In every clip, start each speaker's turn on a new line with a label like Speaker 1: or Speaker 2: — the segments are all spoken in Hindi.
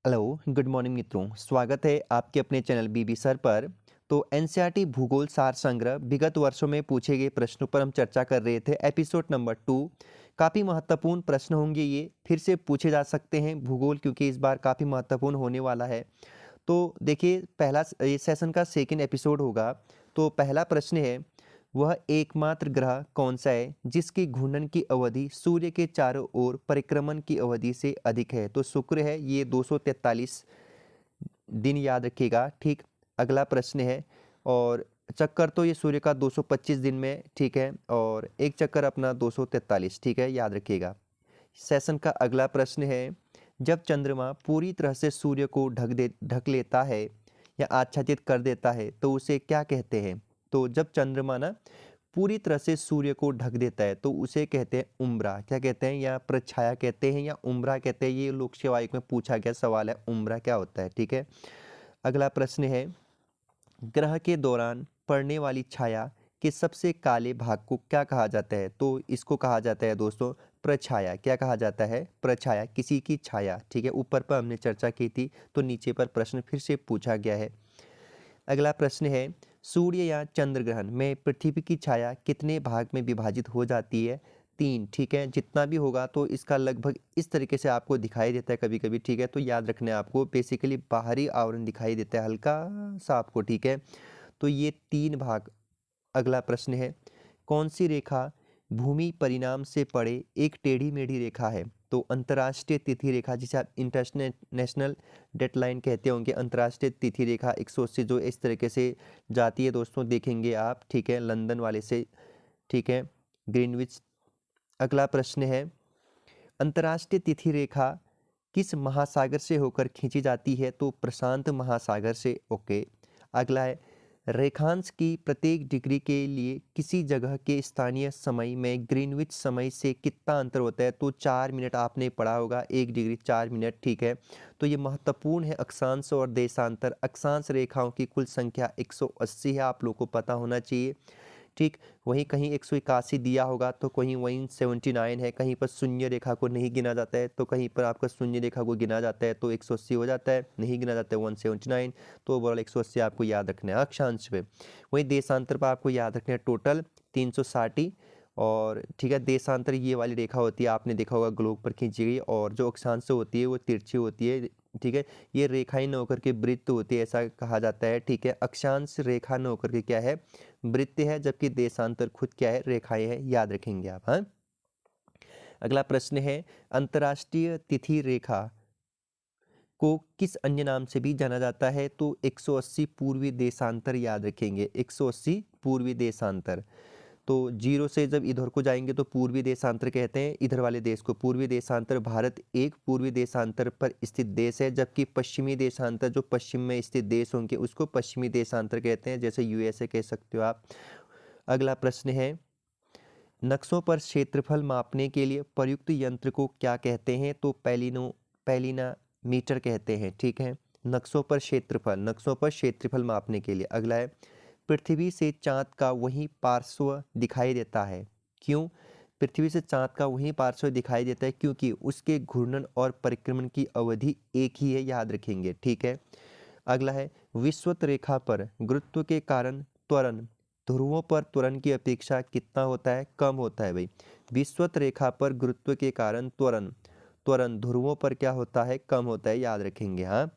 Speaker 1: हेलो, गुड मॉर्निंग मित्रों। स्वागत है आपके अपने चैनल बीबी सर पर। तो एनसीईआरटी भूगोल सार संग्रह विगत वर्षों में पूछे गए प्रश्नों पर हम चर्चा कर रहे थे। एपिसोड नंबर 2 काफ़ी महत्वपूर्ण प्रश्न होंगे, ये फिर से पूछे जा सकते हैं भूगोल, क्योंकि इस बार काफ़ी महत्वपूर्ण होने वाला है। तो देखिए, पहला ये सेशन का सेकंड एपिसोड होगा। तो पहला प्रश्न है, वह एकमात्र ग्रह कौन सा है जिसकी घूर्णन की अवधि सूर्य के चारों ओर परिक्रमण की अवधि से अधिक है? तो शुक्र है, ये 243 दिन याद रखिएगा। ठीक। अगला प्रश्न है, और चक्कर तो ये सूर्य का 225 दिन में, ठीक है, और एक चक्कर अपना 243, ठीक है, याद रखिएगा। सेशन का अगला प्रश्न है, जब चंद्रमा पूरी तरह से सूर्य को ढक लेता है या आच्छादित कर देता है तो उसे क्या कहते हैं? तो जब चंद्रमा ना पूरी तरह से सूर्य को ढक देता है तो उसे कहते हैं उम्रा। क्या कहते हैं? या प्रछाया कहते हैं या उम्रा कहते हैं। ये लोक सेवा आयोग में पूछा गया सवाल है, उम्रा क्या होता है, ठीक है। अगला प्रश्न है, ग्रह के दौरान पड़ने वाली छाया के सबसे काले भाग को क्या कहा जाता है? तो इसको कहा जाता है दोस्तों प्रछाया। क्या कहा जाता है? प्रछाया, किसी की छाया, ठीक है। ऊपर पर हमने चर्चा की थी, तो नीचे पर प्रश्न फिर से पूछा गया है। अगला प्रश्न है, सूर्य या चंद्र ग्रहण में पृथ्वी की छाया कितने भाग में विभाजित हो जाती है? 3, ठीक है। जितना भी होगा तो इसका लगभग इस तरीके से आपको दिखाई देता है कभी कभी, ठीक है। तो याद रखना है आपको, बेसिकली बाहरी आवरण दिखाई देता है हल्का सा आपको, ठीक है। तो ये 3 भाग। अगला प्रश्न है, कौन सी रेखा भूमि परिणाम से पड़े एक टेढ़ी मेढ़ी रेखा है? तो अंतर्राष्ट्रीय तिथि रेखा, जिसे आप इंटरनेशनल नेशनल डेडलाइन कहते होंगे, अंतर्राष्ट्रीय तिथि रेखा 180 जो इस तरीके से जाती है दोस्तों, देखेंगे आप, ठीक है, लंदन वाले से, ठीक है, ग्रीनविच। अगला प्रश्न है, अंतर्राष्ट्रीय तिथि रेखा किस महासागर से होकर खींची जाती है? तो प्रशांत महासागर से, ओके। अगला है, रेखांश की प्रत्येक डिग्री के लिए किसी जगह के स्थानीय समय में ग्रीनविच समय से कितना अंतर होता है? तो 4 मिनट आपने पढ़ा होगा, 1 डिग्री 4 मिनट, ठीक है। तो ये महत्वपूर्ण है। अक्षांश और देशांतर, अक्षांश रेखाओं की कुल संख्या 180 है, आप लोग को पता होना चाहिए, ठीक। वहीं कहीं 181 दिया होगा तो कहीं वहीं 79 है, कहीं पर शून्य रेखा को नहीं गिना जाता है, तो कहीं पर आपका शून्य रेखा को गिना जाता है तो 180 हो जाता है, नहीं गिना जाता है 179। तो ओवरऑल 180 आपको याद रखना है अक्षांश पे। वहीं देशांतर पर आपको याद रखना है टोटल 360 ही। और ठीक है, देशांतर ये वाली रेखा होती है, आपने देखा होगा ग्लोब पर खींची गई, और जो अक्षांश होती है वो तिरछी होती है, ठीक है। ये रेखाएं न होकर के वृत्त होती है, ऐसा कहा जाता है, ठीक है। अक्षांश रेखा न होकर के क्या है? वृत्त है, जबकि देशांतर खुद क्या है? रेखाएं है, याद रखेंगे आप, हाँ। अगला प्रश्न है, अंतर्राष्ट्रीय तिथि रेखा को किस अन्य नाम से भी जाना जाता है? तो 180 पूर्वी देशांतर, याद रखेंगे, 180 पूर्वी देशांतर। तो जीरो से जब इधर को जाएंगे तो पूर्वी देशांतर कहते हैं, इधर वाले देश को पूर्वी देशांतर। भारत एक पूर्वी देशांतर पर स्थित देश है, जबकि पश्चिमी देशांतर जो पश्चिम में स्थित देश होंगे उसको पश्चिमी देशांतर कहते हैं, जैसे यूएसए कह सकते हो आप। अगला प्रश्न है, नक्शों पर क्षेत्रफल मापने के लिए प्रयुक्त यंत्र को क्या कहते हैं? तो पैलिना मीटर कहते हैं, ठीक है। नक्शों पर क्षेत्रफल मापने के लिए। अगला है, पृथ्वी से चाँद का वही पार्श्व दिखाई देता है, क्यों? पृथ्वी से चाँद का वही पार्श्व दिखाई देता है क्योंकि उसके घूर्णन और परिक्रमण की अवधि एक ही है, याद रखेंगे, ठीक है। अगला है, विषुवत रेखा पर गुरुत्व के कारण त्वरण ध्रुवों पर त्वरण की अपेक्षा कितना होता है? कम होता है भाई। विषुवत रेखा पर गुरुत्व के कारण त्वरण त्वरण ध्रुवों पर क्या होता है? कम होता है, याद रखेंगे, हाँ।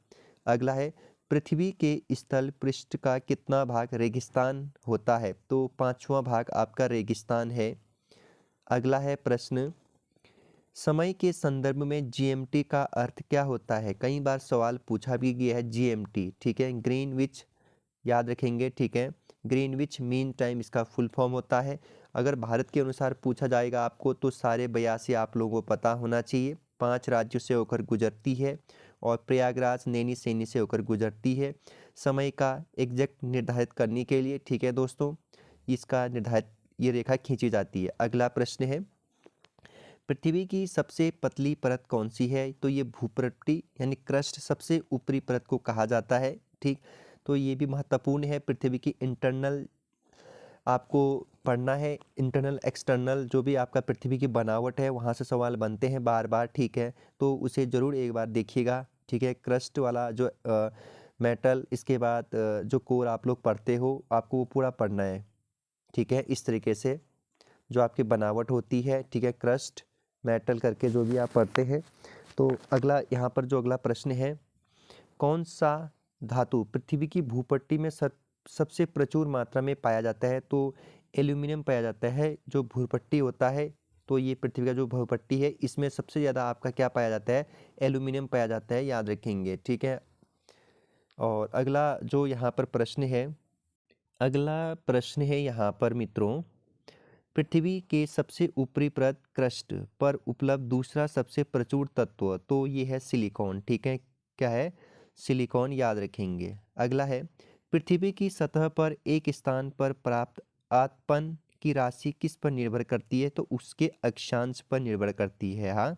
Speaker 1: अगला है, पृथ्वी के स्थल पृष्ठ का कितना भाग रेगिस्तान होता है? तो 5वां भाग आपका रेगिस्तान है। अगला है प्रश्न, समय के संदर्भ में जीएमटी का अर्थ क्या होता है? कई बार सवाल पूछा भी गया है जीएमटी, ठीक है। ग्रीनविच, याद रखेंगे, ठीक है। ग्रीनविच मीन टाइम इसका फुल फॉर्म होता है। अगर भारत के अनुसार पूछा जाएगा आपको तो सारे 82 आप लोगों को पता होना चाहिए। 5 राज्यों से होकर गुजरती है और प्रयागराज नैनी सैनी से होकर गुजरती है। समय का एग्जैक्ट निर्धारित करने के लिए, ठीक है दोस्तों, इसका निर्धारित ये रेखा खींची जाती है। अगला प्रश्न है, पृथ्वी की सबसे पतली परत कौन सी है? तो ये भूपृष्ठीय यानी क्रस्ट सबसे ऊपरी परत को कहा जाता है, ठीक। तो ये भी महत्वपूर्ण है। पृथ्वी की इंटरनल आपको पढ़ना है, इंटरनल एक्सटर्नल जो भी आपका पृथ्वी की बनावट है वहाँ से सवाल बनते हैं बार बार, ठीक है। तो उसे ज़रूर एक बार देखिएगा, ठीक है। क्रस्ट वाला जो मेटल, इसके बाद जो कोर आप लोग पढ़ते हो आपको वो पूरा पढ़ना है, ठीक है। इस तरीके से जो आपकी बनावट होती है, ठीक है, क्रस्ट मेटल करके जो भी आप पढ़ते हैं। तो अगला यहाँ पर जो अगला प्रश्न है, कौन सा धातु पृथ्वी की भूपट्टी में सबसे प्रचुर मात्रा में पाया जाता है? तो एल्यूमिनियम पाया जाता है। जो भूपट्टी होता है, तो ये पृथ्वी का जो भूपट्टी है इसमें सबसे ज़्यादा आपका क्या पाया जाता है? एल्यूमिनियम पाया जाता है, याद रखेंगे, ठीक है। और अगला जो यहाँ पर प्रश्न है, अगला प्रश्न है यहाँ पर मित्रों, पृथ्वी के सबसे ऊपरी परत क्रस्ट पर उपलब्ध दूसरा सबसे प्रचुर तत्व, तो ये है सिलिकॉन, ठीक है। क्या है? सिलिकॉन, याद रखेंगे। अगला है, पृथ्वी की सतह पर एक स्थान पर प्राप्त आतपन की राशि किस पर निर्भर करती है? तो उसके अक्षांश पर निर्भर करती है। हाँ,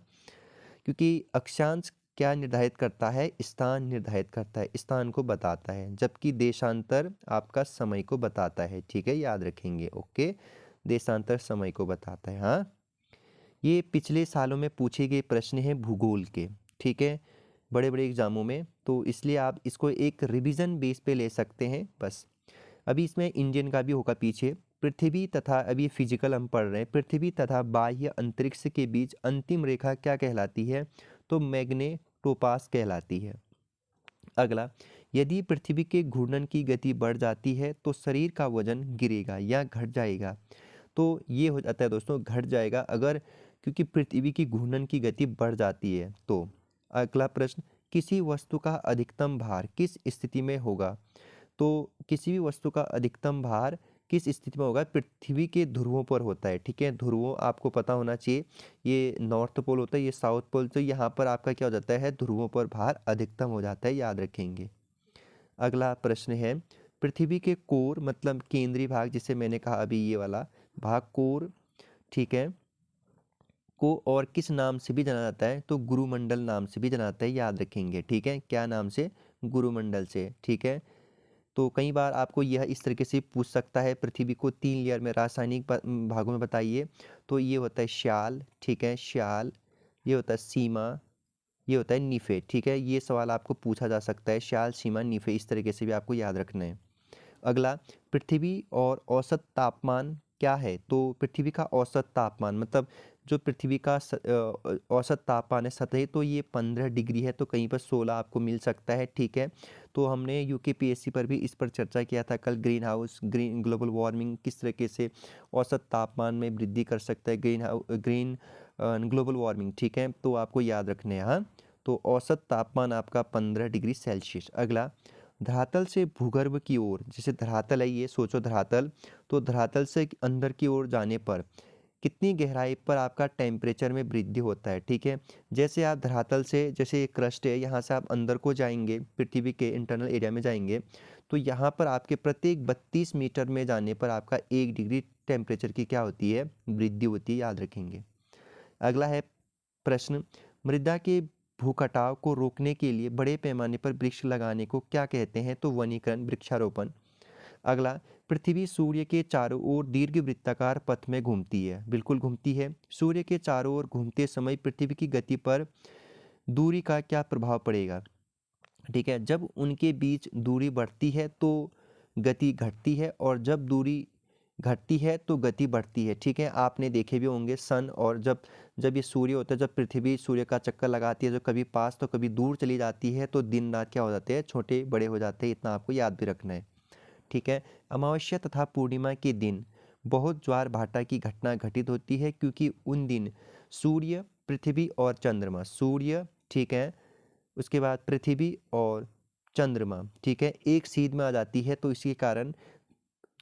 Speaker 1: क्योंकि अक्षांश क्या निर्धारित करता है? स्थान निर्धारित करता है, स्थान को बताता है, जबकि देशांतर आपका समय को बताता है, ठीक है, याद रखेंगे। ओके, देशांतर समय को बताता है। हाँ, ये पिछले सालों में पूछे गए प्रश्न हैं भूगोल के, ठीक है, बड़े बड़े एग्जामों में, तो इसलिए आप इसको एक रिवीजन बेस पे ले सकते हैं बस। अभी इसमें इंडियन का भी होगा पीछे। पृथ्वी तथा, अभी फिजिकल हम पढ़ रहे हैं, पृथ्वी तथा बाह्य अंतरिक्ष के बीच अंतिम रेखा क्या कहलाती है? तो मैग्नेटोपास कहलाती है। अगला, यदि पृथ्वी के घूर्णन की गति बढ़ जाती है तो शरीर का वजन गिरेगा या घट जाएगा? तो ये हो जाता है दोस्तों, घट जाएगा अगर, क्योंकि पृथ्वी की घूर्णन की गति बढ़ जाती है। तो अगला प्रश्न, किसी वस्तु का अधिकतम भार किस स्थिति में होगा? तो किसी भी वस्तु का अधिकतम भार किस स्थिति में होगा? पृथ्वी के ध्रुवों पर होता है, ठीक है। ध्रुवों आपको पता होना चाहिए, ये नॉर्थ पोल होता है, ये साउथ पोल, तो यहाँ पर आपका क्या हो जाता है? ध्रुवों पर भार अधिकतम हो जाता है, याद रखेंगे। अगला प्रश्न है, पृथ्वी के कोर मतलब केंद्रीय भाग, जिसे मैंने कहा अभी ये वाला भाग कोर, ठीक है, को और किस नाम से भी जाना जाता है? तो गुरुमंडल नाम से भी जाना जाता है, याद रखेंगे, ठीक है। क्या नाम से? गुरुमंडल से, ठीक है। तो कई बार आपको यह इस तरीके से पूछ सकता है, पृथ्वी को 3 लेयर में रासायनिक भागों में बताइए। तो ये होता है श्याल, ठीक है, श्याल, ये होता है सीमा, ये होता है निफे, ठीक है। ये सवाल आपको पूछा जा सकता है, श्याल, सीमा, निफे, इस तरीके से भी आपको याद रखना है। अगला, पृथ्वी और औसत तापमान क्या है? तो पृथ्वी का औसत तापमान मतलब जो पृथ्वी का औसत तापमान है सतही, तो ये 15 डिग्री है, तो कहीं पर 16 आपको मिल सकता है, ठीक है। तो हमने यूकेपीएससी पर भी इस पर चर्चा किया था कल, ग्रीन ग्लोबल वार्मिंग किस तरीके से औसत तापमान में वृद्धि कर सकता है, ग्रीन ग्लोबल वार्मिंग, ठीक है, तो आपको याद रखने हैं। हाँ, तो औसत तापमान आपका 15 डिग्री सेल्सियस। अगला, धरातल से भूगर्भ की ओर, जैसे धरातल है, ये सोचो धरातल, तो धरातल से अंदर की ओर जाने पर कितनी गहराई पर आपका टेम्परेचर में वृद्धि होता है, ठीक है। जैसे आप धरातल से, जैसे ये क्रस्ट है, यहाँ से आप अंदर को जाएंगे, पृथ्वी के इंटरनल एरिया में जाएंगे, तो यहाँ पर आपके प्रत्येक 32 मीटर में जाने पर आपका 1 डिग्री टेम्परेचर की क्या होती है? वृद्धि होती है, याद रखेंगे। अगला है प्रश्न, मृदा के भूकटाव को रोकने के लिए बड़े पैमाने पर वृक्ष लगाने को क्या कहते हैं? तो वनीकरण, वृक्षारोपण। अगला, पृथ्वी सूर्य के चारों ओर दीर्घवृत्ताकार पथ में घूमती है, बिल्कुल घूमती है। सूर्य के चारों ओर घूमते समय पृथ्वी की गति पर दूरी का क्या प्रभाव पड़ेगा? ठीक है, जब उनके बीच दूरी बढ़ती है तो गति घटती है, और जब दूरी घटती है तो गति बढ़ती है, ठीक है। आपने देखे भी होंगे सन, और जब जब ये सूर्य होता है, जब पृथ्वी सूर्य का चक्कर लगाती है, जो कभी पास तो कभी दूर चली जाती है, तो दिन रात क्या हो जाते हैं? छोटे बड़े हो जाते हैं, इतना आपको याद भी रखना है, ठीक है। अमावस्या तथा पूर्णिमा के दिन बहुत ज्वार भाटा की घटना घटित होती है, क्योंकि उन दिन सूर्य, पृथ्वी और चंद्रमा, सूर्य, ठीक है, उसके बाद पृथ्वी और चंद्रमा, ठीक है, एक सीध में आ जाती है, तो इसी कारण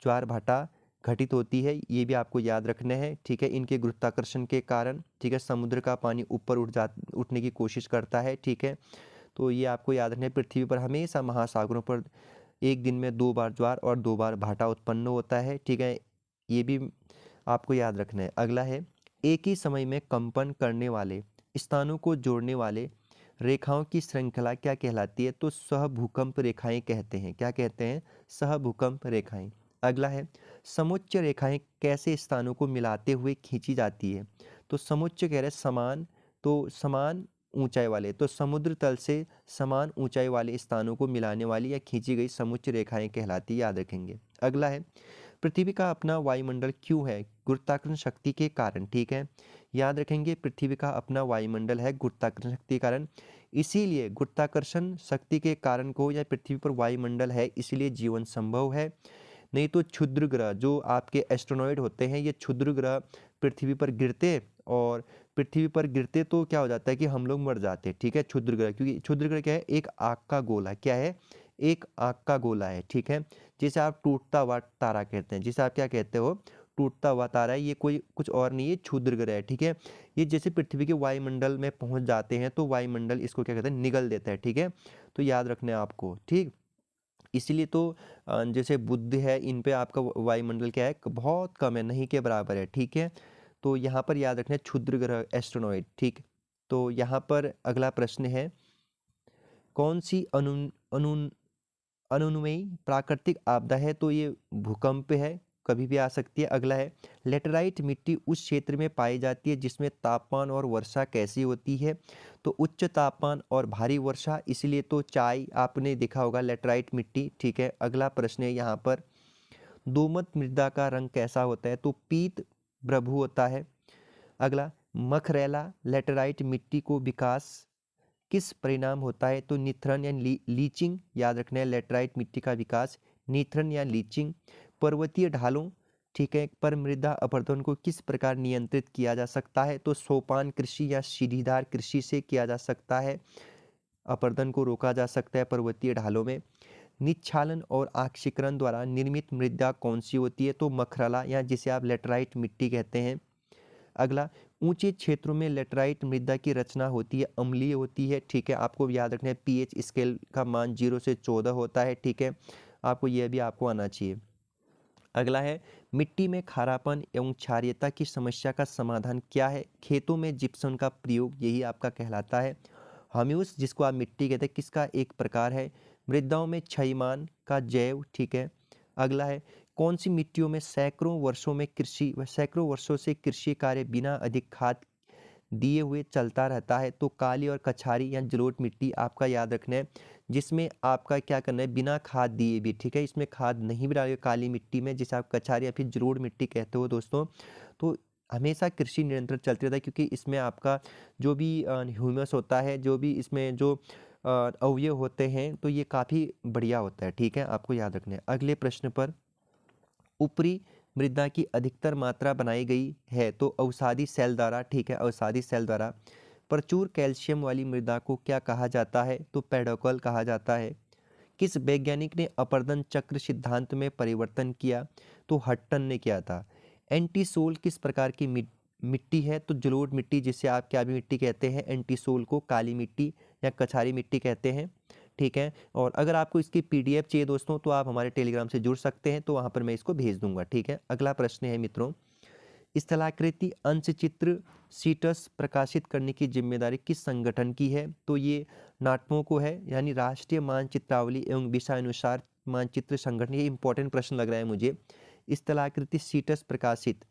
Speaker 1: ज्वार भाटा घटित होती है, ये भी आपको याद रखना है, ठीक है। इनके गुरुत्वाकर्षण के कारण, ठीक है, समुद्र का पानी ऊपर उठने की कोशिश करता है, ठीक है। तो ये आपको याद रखना है, पृथ्वी पर हमेशा महासागरों पर एक दिन में 2 बार ज्वार और 2 बार भाटा उत्पन्न होता है, ठीक है, ये भी आपको याद रखना है। अगला है, एक ही समय में कंपन करने वाले स्थानों को जोड़ने वाले रेखाओं की श्रृंखला क्या कहलाती है? तो सहभूकंप रेखाएं कहते हैं। क्या कहते हैं? सहभूकंप रेखाएं। अगला है, समुच्च रेखाएं कैसे स्थानों को मिलाते हुए खींची जाती है? तो समुच्च कह रहे हैं समान, तो समान ऊंचाई वाले, तो समुद्र तल से समान ऊंचाई वाले स्थानों को मिलाने वाली या खींची गई समुच्च रेखाएं कहलाती, याद रखेंगे। अगला है, पृथ्वी का अपना वायुमंडल क्यों है? गुरुत्वाकर्षण शक्ति के कारण, ठीक है, याद रखेंगे। पृथ्वी का अपना वायुमंडल है गुरुत्वाकर्षण शक्ति के कारण, इसीलिए गुरुत्वाकर्षण शक्ति के कारण को या पृथ्वी पर वायुमंडल है, इसलिए जीवन संभव है। नहीं तो क्षुद्र ग्रह जो आपके एस्ट्रोनॉइड होते हैं, ये क्षुद्र ग्रह पृथ्वी पर गिरते, और पृथ्वी पर गिरते तो क्या हो जाता है कि हम लोग मर जाते हैं, ठीक है। क्षुद्र ग्रह, क्योंकि क्षुद्र ग्रह क्या है? एक आग का गोला, क्या है? एक आग का गोला है, ठीक है, जिसे आप टूटता हुआ तारा कहते हैं, जिसे आप क्या कहते हो? टूटता हुआ तारा है। ये कोई कुछ और नहीं है, क्षुद्र ग्रह है, ठीक है। ये जैसे पृथ्वी के वायुमंडल में पहुंच जाते हैं तो वायुमंडल इसको क्या कहते हैं? निगल देता है, ठीक है। तो याद रखना है आपको, ठीक। इसीलिए तो जैसे बुध है, इन पे आपका वायुमंडल क्या है? बहुत कम है, नहीं के बराबर है, ठीक है। तो यहाँ पर याद रखना है क्षुद्र ग्रह एस्ट्रोनॉइड, ठीक। तो यहाँ पर अगला प्रश्न है, कौन सी अनुन्वयी प्राकृतिक आपदा है? तो ये भूकंप है, कभी भी आ सकती है। अगला है, लेटेराइट मिट्टी उस क्षेत्र में पाई जाती है जिसमें तापमान और वर्षा कैसी होती है? तो उच्च तापमान और भारी वर्षा, इसलिए तो चाय आपने देखा होगा, लेटेराइट मिट्टी, ठीक है। अगला प्रश्न है यहाँ पर, दोमट मृदा का रंग कैसा होता है? तो पीत भ्रभु होता है। अगला, मखरेला लेटेराइट मिट्टी को विकास किस परिणाम होता है? तो निथरन या लीचिंग, याद रखना है, लेटराइट मिट्टी का विकास निथरन या लीचिंग। पर्वतीय ढालों, ठीक है, पर मृदा अपरदन को किस प्रकार नियंत्रित किया जा सकता है? तो सोपान कृषि या सीढ़ीदार कृषि से किया जा सकता है, अपरदन को रोका जा सकता है पर्वतीय ढालों में। निच्छालन और आक्सीकरण द्वारा निर्मित मृदा कौन सी होती है? तो मखरला, या जिसे आप लेटराइट मिट्टी कहते हैं। अगला, ऊंचे क्षेत्रों में लेटराइट मृदा की रचना होती है, अम्लीय होती है, ठीक है। आपको याद रखना है पीएच स्केल का मान 0 से 14 होता है, ठीक है। आपको यह भी आपको आना चाहिए। अगला है, मिट्टी में खारापन एवं क्षारीयता की समस्या का समाधान क्या है? खेतों में जिप्सम का प्रयोग, यही आपका कहलाता है। ह्यूमस, जिसको आप मिट्टी कहते हैं, किसका एक प्रकार है? मृदाओं में क्षयमान का जैव, ठीक है। अगला है, कौन सी मिट्टियों में सैकड़ों वर्षों से कृषि कार्य बिना अधिक खाद दिए हुए चलता रहता है? तो काली और कछारी या जलोढ़ मिट्टी आपका याद रखना है, जिसमें आपका क्या करना है? बिना खाद दिए भी, ठीक है, इसमें खाद नहीं भी डालिए काली मिट्टी में, जिसे आप कछारी या फिर जलोढ़ मिट्टी कहते हो दोस्तों। तो हमेशा कृषि निरंतर चलती रहता है, क्योंकि इसमें आपका जो भी ह्यूमस होता है, जो भी इसमें जो अवयव होते हैं, तो ये काफ़ी बढ़िया होता है, ठीक है, आपको याद रखना है। अगले प्रश्न पर, ऊपरी मृदा की अधिकतर मात्रा बनाई गई है, तो अवसादी सेल द्वारा, ठीक है, अवसादी सेल द्वारा। प्रचुर कैल्शियम वाली मृदा को क्या कहा जाता है? तो पेडोकल कहा जाता है। किस वैज्ञानिक ने अपरदन चक्र सिद्धांत में परिवर्तन किया? तो हट्टन ने किया था। एंटीसोल किस प्रकार की मिट्टी है? तो जलोढ़ मिट्टी, जिसे आप क्या भी मिट्टी कहते हैं, एंटीसोल को काली मिट्टी या कछारी मिट्टी कहते हैं, ठीक है। और अगर आपको इसकी पीडीएफ चाहिए दोस्तों, तो आप हमारे टेलीग्राम से जुड़ सकते हैं, तो वहाँ पर मैं इसको भेज दूंगा, ठीक है। अगला प्रश्न है मित्रों, स्थलाकृति अंशचित्र सीटस प्रकाशित करने की जिम्मेदारी किस संगठन की है? तो ये नाटमो को है, यानी राष्ट्रीय मानचित्रावली एवं विषयानुसार मानचित्र संगठन। ये इंपॉर्टेंट प्रश्न लग रहा है मुझे। स्थलाकृति सीटस प्रकाशित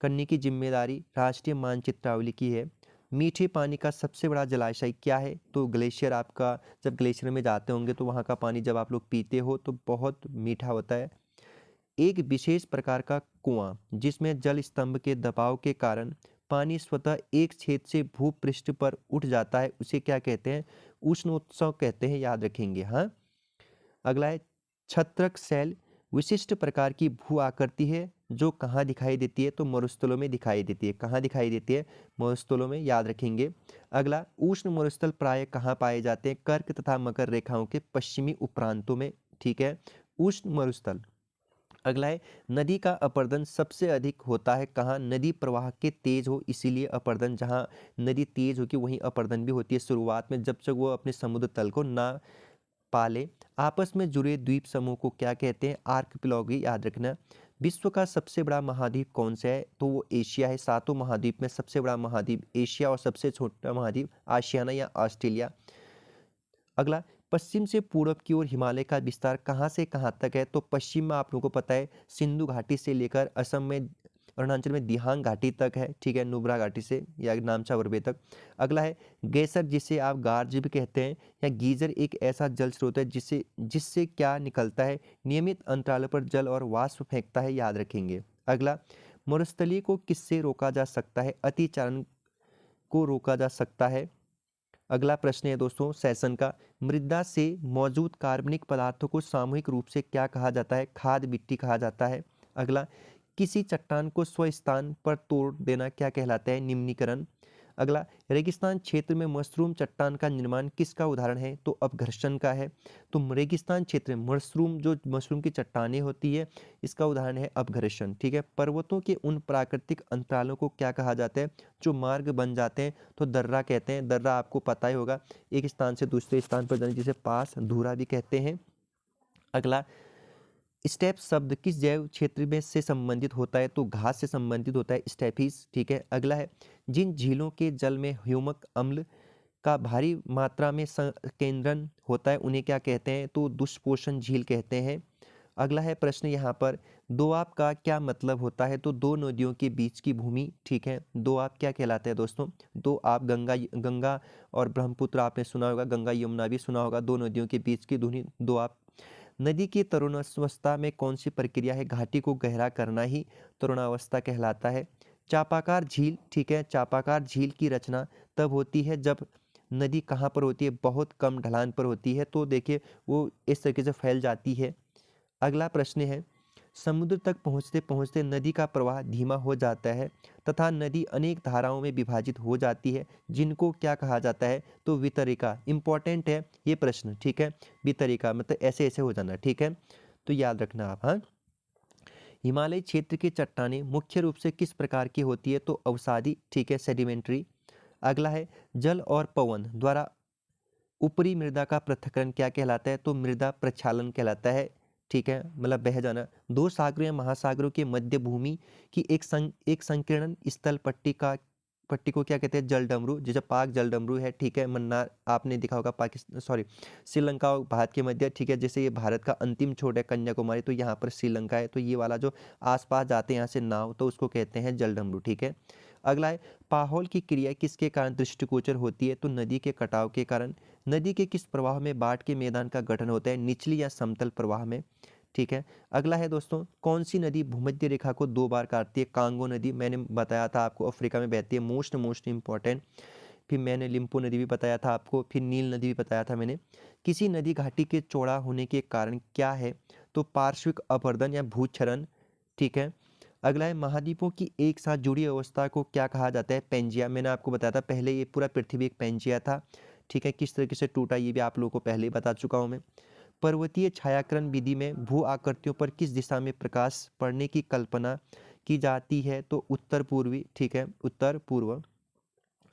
Speaker 1: करने की जिम्मेदारी राष्ट्रीय मानचित्रावली की है। मीठे पानी का सबसे बड़ा जलाशय क्या है? तो ग्लेशियर, आपका जब ग्लेशियर में जाते होंगे तो वहाँ का पानी जब आप लोग पीते हो तो बहुत मीठा होता है। एक विशेष प्रकार का कुआं जिसमें जल स्तंभ के दबाव के कारण पानी स्वतः एक छेद से भूपृष्ठ पर उठ जाता है, उसे क्या कहते हैं? उष्णोत्सव कहते हैं, याद रखेंगे, हाँ। अगला है, छत्रक शैल विशिष्ट प्रकार की भू आकृति है जो कहाँ दिखाई देती है? तो मरुस्थलों में दिखाई देती है। कहाँ दिखाई देती है? मरुस्थलों में, याद रखेंगे। अगला, उष्ण मरुस्थल प्राय कहाँ पाए जाते हैं? कर्क तथा मकर रेखाओं के पश्चिमी उपप्रांतों में, ठीक है, उष्ण मरुस्थल। अगला है, नदी का अपरदन सबसे अधिक होता है कहाँ? नदी प्रवाह के तेज हो, इसीलिए अपरदन, जहाँ नदी तेज होगी वहीं अपरदन भी होती है शुरुआत में, जब तक वो अपने समुद्र तल को ना पाले। आपस में जुड़े द्वीप समूह को क्या कहते हैं? आर्किपेलागी, याद रखना। विश्व का सबसे बड़ा महाद्वीप कौन सा है? तो वो एशिया है। सातों महाद्वीप में सबसे बड़ा महाद्वीप एशिया और सबसे छोटा महाद्वीप आशियाना या ऑस्ट्रेलिया। अगला, पश्चिम से पूर्व की ओर हिमालय का विस्तार कहाँ से कहाँ तक है? तो पश्चिम में आप लोगों को पता है सिंधु घाटी से लेकर असम में अरुणाचल में दिहांग घाटी तक है, ठीक है, नुब्रा घाटी से या नामचा वरबे तक। अगला है गेसर, जिसे आप गार्ज भी कहते हैं, या गीजर एक ऐसा जल स्रोत है जिससे जिससे क्या निकलता है, नियमित अंतरालों पर जल और वाष्प फेंकता है, याद रखेंगे। अगला, मरुस्थलीय को किससे रोका जा सकता है, अतिचारण को रोका जा सकता है। अगला प्रश्न है दोस्तों सेशन का, मृदा से मौजूद कार्बनिक पदार्थों को सामूहिक रूप से क्या कहा जाता है, खाद मिट्टी कहा जाता है। अगला, किसी चट्टान को स्वस्थान पर तोड़ देना क्या कहलाता है, निम्नीकरण। अगला, रेगिस्तान क्षेत्र में मशरूम चट्टान का निर्माण किसका उदाहरण है, तो अपघर्षण का है। तो रेगिस्तान क्षेत्र में मशरूम की चट्टानें होती है, इसका उदाहरण है अपघर्षण, ठीक है। पर्वतों के उन प्राकृतिक अंतरालों को क्या कहा जाता है, जो मार्ग बन जाते हैं, तो दर्रा कहते हैं। दर्रा आपको पता ही होगा, एक स्थान से दूसरे स्थान पर जाने, जिसे पास धुरा भी कहते हैं। अगला, स्टेप शब्द किस जैव क्षेत्र में से संबंधित होता है, तो घास से संबंधित होता है, स्टेपीज, ठीक है। अगला है, जिन झीलों के जल में ह्यूमक अम्ल का भारी मात्रा में केंद्रण होता है, उन्हें क्या कहते हैं, तो दुष्पोषण झील कहते हैं। अगला है प्रश्न यहाँ पर, दोआब का क्या मतलब होता है, तो दो नदियों के बीच की भूमि, ठीक है। दोआब क्या कहलाता है दोस्तों, दोआब गंगा और ब्रह्मपुत्र आपने सुना होगा, गंगा यमुना भी सुना होगा, दो नदियों के बीच की धुनी दोआब। नदी की तरुणावस्था में कौन सी प्रक्रिया है, घाटी को गहरा करना ही तरुणावस्था कहलाता है। चापाकार झील, ठीक है, चापाकार झील की रचना तब होती है जब नदी कहाँ पर होती है, बहुत कम ढलान पर होती है, तो देखिए वो इस तरीके से फैल जाती है। अगला प्रश्न है, समुद्र तक पहुँचते पहुँचते नदी का प्रवाह धीमा हो जाता है तथा नदी अनेक धाराओं में विभाजित हो जाती है, जिनको क्या कहा जाता है, तो वितरिका। इंपॉर्टेंट है ये प्रश्न, ठीक है, वितरिका मतलब ऐसे ऐसे हो जाना, ठीक है, तो याद रखना आप। हाँ, हिमालय क्षेत्र की चट्टानें मुख्य रूप से किस प्रकार की होती है, तो अवसादी, ठीक है, सेडिमेंट्री। अगला है, जल और पवन द्वारा ऊपरी मृदा का पृथक्करण क्या कहलाता है, तो मृदा प्रक्षालन कहलाता है, ठीक है, मतलब बह जाना। दो सागरों या महासागरों के मध्य भूमि की एक संकीर्ण स्थल पट्टी को क्या कहते हैं, जलडमरू, जैसे पाक जलडमरू है, ठीक है। मन्नार आपने देखा होगा, पाकिस्तान सॉरी श्रीलंका और भारत के मध्य, ठीक है। जैसे ये भारत का अंतिम छोर है कन्याकुमारी, तो यहाँ पर श्रीलंका है, तो ये वाला जो आसपास जाते हैं यहाँ से नाव, तो उसको कहते हैं जलडमरू, ठीक है। अगला है, पाहोल की क्रिया किसके कारण दृष्टिगोचर होती है, तो नदी के कटाव के कारण। नदी के किस प्रवाह में बाढ़ के मैदान का गठन होता है, निचली या समतल प्रवाह में, ठीक है। अगला है दोस्तों, कौन सी नदी भूमध्य रेखा को दो बार काटती है, कांगो नदी, मैंने बताया था आपको, अफ्रीका में बहती है, मोस्ट इंपॉर्टेंट। फिर मैंने लिम्पो नदी भी बताया था आपको, फिर नील नदी भी बताया था मैंने। किसी नदी घाटी के चौड़ा होने के कारण क्या है, तो पार्श्विक अपरदन या भूक्षरण, ठीक है। अगला है, महाद्वीपों की एक साथ जुड़ी अवस्था को क्या कहा जाता है, पेंजिया। मैंने आपको बताया था पहले, ये पूरा पृथ्वी एक पेंजिया था, ठीक है। किस तरीके से टूटा ये भी आप लोगों को पहले ही बता चुका हूँ मैं। पर्वतीय छायाकरण विधि में भू आकृतियों पर किस दिशा में प्रकाश पड़ने की कल्पना की जाती है, तो उत्तर पूर्वी, ठीक है, उत्तर पूर्व।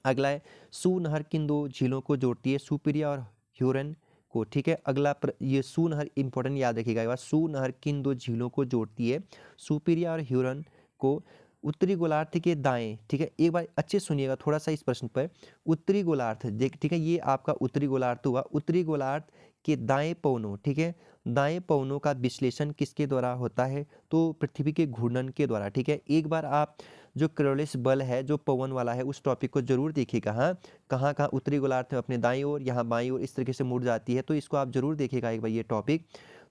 Speaker 1: अगला है, सू नहर किन दो झीलों को जोड़ती है, सुपिरिया और ह्यूरन को, ठीक है। अगला ये सू नहर इंपॉर्टेंट याद रखिएगा, ये बात, सू नहर किन दो झीलों को जोड़ती है, सुपिरिया और ह्यूरन को। उत्तरी गोलार्ध के दाएं, ठीक है, एक बार अच्छे सुनिएगा थोड़ा सा इस प्रश्न पर। उत्तरी गोलार्ध देख, ठीक है, ये आपका उत्तरी गोलार्ध हुआ। उत्तरी गोलार्ध के दाएं पवनों, ठीक है, दाएं पवनों का विश्लेषण किसके द्वारा होता है, तो पृथ्वी के घूर्णन के द्वारा, ठीक है। एक बार आप जो क्रोलिस बल है, जो पवन वाला है, उस टॉपिक को जरूर देखिएगा। हाँ, कहाँ कहाँ उत्तरी गोलार्ध में अपने दाईं ओर, यहाँ बाईं ओर, इस तरीके से मुड़ जाती है, तो इसको आप जरूर देखिएगा एक बार ये टॉपिक।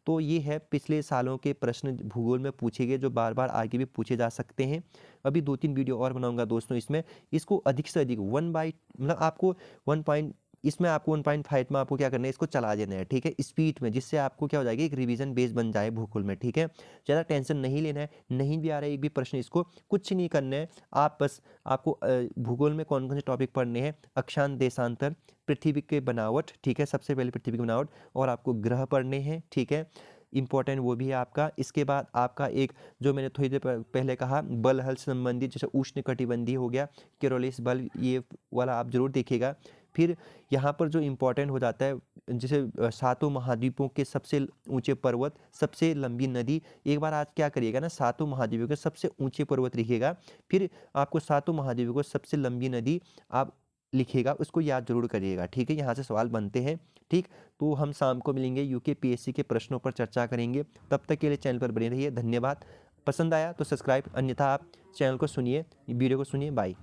Speaker 1: तो ये है पिछले सालों के प्रश्न भूगोल में पूछे गए, जो बार बार आगे भी पूछे जा सकते हैं। अभी 2-3 वीडियो और बनाऊंगा दोस्तों इसमें, इसको अधिक से अधिक मतलब आपको 1 इसमें आपको 1.5 में आपको क्या करना है, इसको चला देना है, ठीक है, स्पीड में, जिससे आपको क्या हो जाएगा, एक रिवीजन बेस बन जाए भूगोल में, ठीक है। ज़्यादा टेंशन नहीं लेना है, नहीं भी आ रहा है एक भी प्रश्न, इसको कुछ नहीं करना है, आप बस आपको भूगोल में कौन कौन से टॉपिक पढ़ने हैं, अक्षांश देशांतर, पृथ्वी के बनावट, ठीक है, सबसे पहले पृथ्वी की बनावट, और आपको ग्रह पढ़ने हैं, ठीक है, इंपॉर्टेंट वो भी है आपका। इसके बाद आपका एक जो मैंने थोड़ी देर पहले कहा, बल हल से संबंधित, जैसे उष्ण कटिबंधीय हो गया, केरोलिस बल, ये वाला आप जरूर देखिएगा। फिर यहाँ पर जो इम्पोर्टेंट हो जाता है, जैसे सातों महाद्वीपों के सबसे ऊंचे पर्वत, सबसे लंबी नदी, एक बार आज क्या करिएगा ना, सातों महाद्वीपों के सबसे ऊंचे पर्वत लिखिएगा, फिर आपको सातों महाद्वीपों को सबसे लंबी नदी आप लिखिएगा, उसको याद जरूर करिएगा, ठीक है। यहाँ से सवाल बनते हैं, ठीक। तो हम शाम को मिलेंगे, यूके पीएससी के प्रश्नों पर चर्चा करेंगे, तब तक के लिए चैनल पर बने रहिए, धन्यवाद। पसंद आया तो सब्सक्राइब, अन्यथा आप चैनल को सुनिए, वीडियो को सुनिए। बाय।